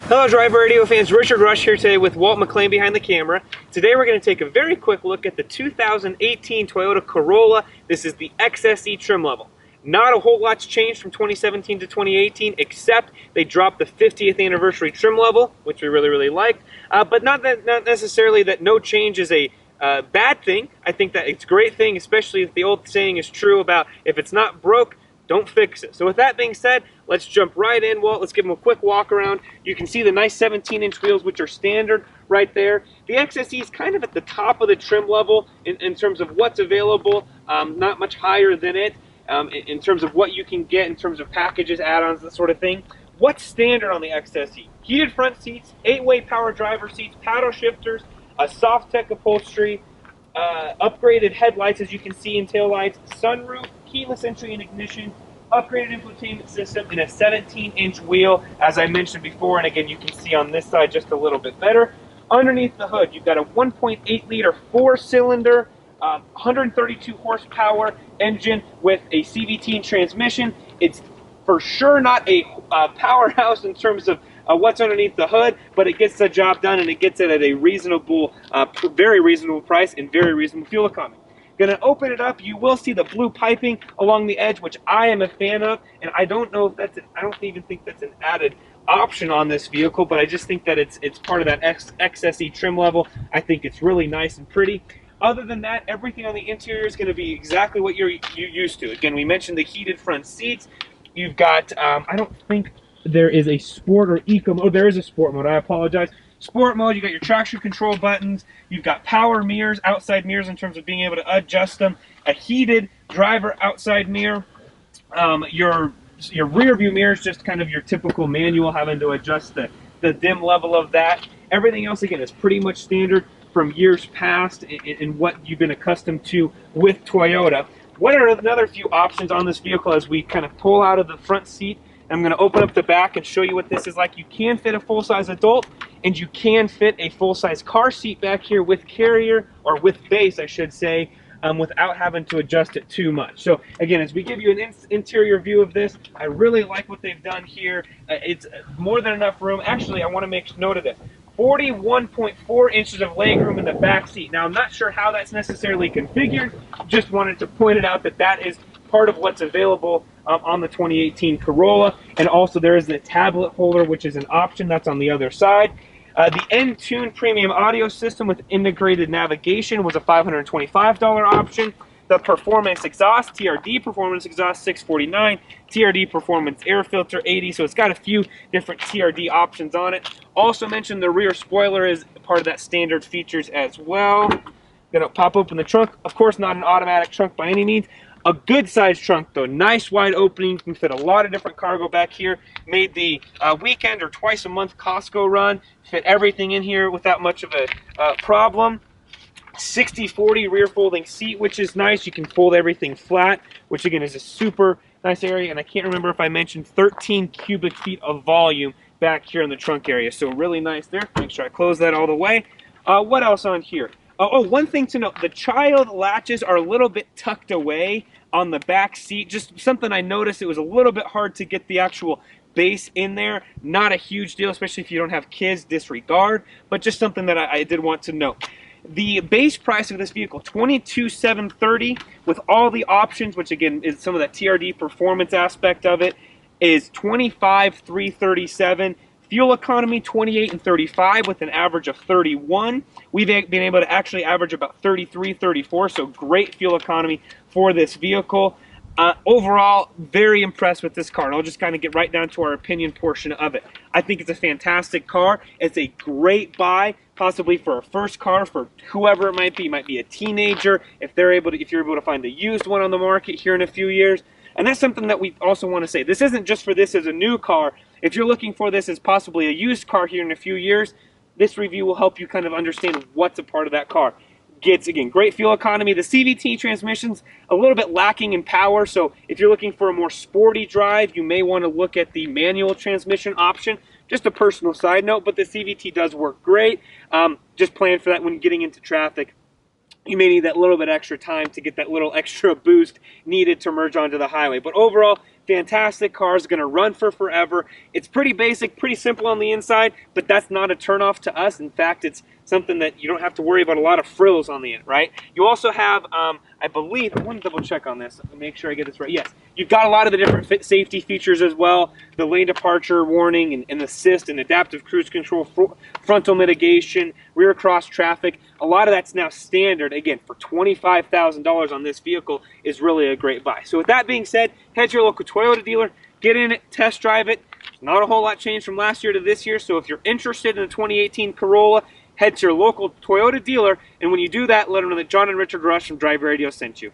Hello Driver Radio fans, Richard Rush here today with Walt McLean behind the camera. Today we're going to take a very quick look at the 2018 Toyota Corolla. This is the XSE trim level. Not a whole lot's changed from 2017 to 2018, except they dropped the 50th anniversary trim level, which we really liked. But not necessarily that no change is a bad thing. I think that it's a great thing, especially if the old saying is true about if it's not broke, don't fix it. So with that being said, let's jump right in, Walt. Let's give them a quick walk around. You can see the nice 17-inch wheels, which are standard right there. The XSE is kind of at the top of the trim level in terms of what's available, not much higher than it in terms of what you can get in terms of packages, add-ons, that sort of thing. What's standard on the XSE? Heated front seats, 8-way power driver seats, paddle shifters, a soft tech upholstery, upgraded headlights as you can see in taillights, sunroof, keyless entry and ignition, upgraded infotainment system, and a 17-inch wheel, as I mentioned before, and again you can see on this side just a little bit better. Underneath the hood, you've got a 1.8-liter four-cylinder, 132 horsepower engine with a CVT transmission. It's for sure not a powerhouse in terms of what's underneath the hood, but it gets the job done, and it gets it at a reasonable, very reasonable price and very reasonable fuel economy. Gonna open it up. You will see the blue piping along the edge, which I am a fan of, and I don't know if that's I don't even think that's an added option on this vehicle, but I just think that it's part of that XSE trim level. I think it's really nice and pretty. Other than that, everything on the interior is going to be exactly what you're used to. Again, we mentioned the heated front seats. You've got I don't think there is a sport or eco mode. Oh, there is a sport mode. I apologize. Sport mode, you got your traction control buttons, you've got power mirrors, outside mirrors in terms of being able to adjust them, a heated driver outside mirror, your rear view mirror is just kind of your typical manual, having to adjust the dim level of that. Everything else, again, is pretty much standard from years past in what you've been accustomed to with Toyota. What are another few options on this vehicle as we kind of pull out of the front seat? I'm going to open up the back and show you what this is like. You can fit a full-size adult, and you can fit a full-size car seat back here with carrier, or with base, I should say, without having to adjust it too much. So again, as we give you an interior view of this, I really like what they've done here. It's more than enough room. Actually, I want to make note of this. 41.4 inches of legroom in the back seat. Now, I'm not sure how that's necessarily configured. Just wanted to point it out that that is part of what's available on the 2018 Corolla. And also there is the tablet holder, which is an option. That's on the other side. The N-Tune premium audio system with integrated navigation was a $525 option. The performance exhaust, TRD performance exhaust, $649. TRD performance air filter, $80. So it's got a few different TRD options on it. Also mentioned the rear spoiler is part of that standard features as well. Gonna pop open the trunk. Of course, not an automatic trunk by any means. A good sized trunk though, nice wide opening. You can fit a lot of different cargo back here. Made the weekend or twice a month Costco run. Fit everything in here without much of a problem. 60/40 rear folding seat, which is nice. You can fold everything flat, which again is a super nice area. And I can't remember if I mentioned 13 cubic feet of volume back here in the trunk area. So really nice there. Make sure I close that all the way. What else on here? Oh, one thing to note, the child latches are a little bit tucked away on the back seat. Just something I noticed, it was a little bit hard to get the actual base in there. Not a huge deal, especially if you don't have kids, disregard, but just something that I did want to note. The base price of this vehicle, $22,730 with all the options, which again is some of that TRD performance aspect of it, is $25,337. Fuel economy, 28 and 35 with an average of 31. We've been able to actually average about 33, 34, so great fuel economy for this vehicle. Overall, very impressed with this car, and I'll just kind of get right down to our opinion portion of it. I think it's a fantastic car. It's a great buy, possibly for a first car for whoever it might be. It might be a teenager, if you're able to find a used one on the market here in a few years. And that's something that we also want to say. This isn't just for this as a new car. If you're looking for this as possibly a used car here in a few years, this review will help you kind of understand what's a part of that car. Gets, again, great fuel economy. The CVT transmission's a little bit lacking in power, so if you're looking for a more sporty drive, you may want to look at the manual transmission option. Just a personal side note, but the CVT does work great. Just plan for that when getting into traffic. You may need that little bit extra time to get that little extra boost needed to merge onto the highway. But overall, fantastic car. It's going to run for forever. It's pretty basic, pretty simple on the inside, but that's not a turnoff to us. In fact, it's something that you don't have to worry about a lot of frills on the end, right? You also have, I believe, I want to double check on this, make sure I get this right. Yes, you've got a lot of the different safety features as well, the lane departure warning and assist and adaptive cruise control, frontal mitigation, rear cross traffic. A lot of that's now standard. Again, for $25,000 on this vehicle is really a great buy. So with that being said, head to your local Toyota dealer, get in it, test drive it. Not a whole lot changed from last year to this year, so if you're interested in the 2018 Corolla, head to your local Toyota dealer, and when you do that, let them know that John and Richard Rush from Drive Radio sent you.